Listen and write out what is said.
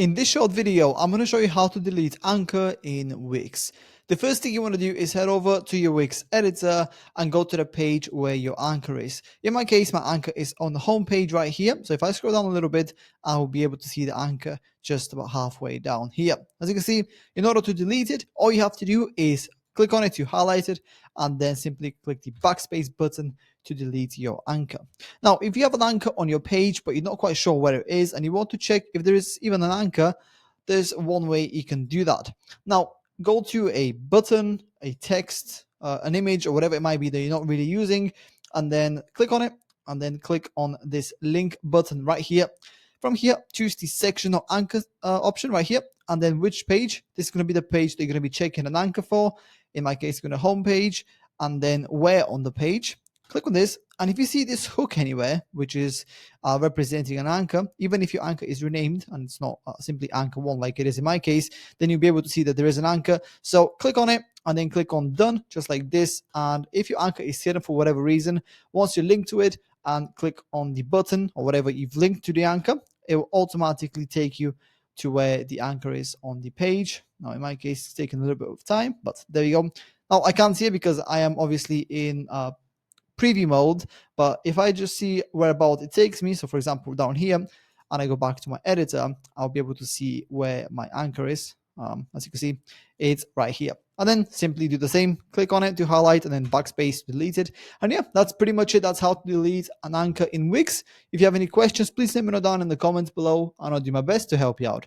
In this short video, I'm going to show you how to delete Anchor in Wix. The first thing you want to do is head over to your Wix editor and go to the page where your Anchor is. In my case, my Anchor is on the home page right here. So if I scroll down a little bit, I will be able to see the Anchor just about halfway down here. As you can see, in order to delete it, all you have to do is click on it to highlight it and then simply click the backspace button to delete your Anchor. Now, if you have an anchor on your page, but you're not quite sure where it is, and you want to check if there is even an anchor, there's one way you can do that. Now, go to a button, a text, an image, or whatever it might be that you're not really using, and then click on it, and then click on this link button right here. From here, choose the section or anchor option right here, and then which page. This is going to be the page that you're going to be checking an anchor for. In my case, going to home page, and then where on the page. Click on this, and if you see this hook anywhere, which is representing an anchor, even if your anchor is renamed and it's not simply anchor 1 like it is in my case, then you'll be able to see that there is an anchor. So click on it and then click on done, just like this. And if your anchor is hidden for whatever reason, once you link to it and click on the button or whatever you've linked to the anchor, it will automatically take you to where the anchor is on the page. Now, in my case, it's taking a little bit of time, but there you go. Now, I can't see it because I am obviously in preview mode, but if I just see where about it takes me, so for example down here, and I go back to my editor, I'll be able to see where my anchor is. As you can see, it's right here, and then simply do the same, click on it to highlight and then backspace to delete it. And yeah, that's pretty much it. That's how to delete an anchor in Wix. If you have any questions, please let me know down in the comments below and I'll do my best to help you out.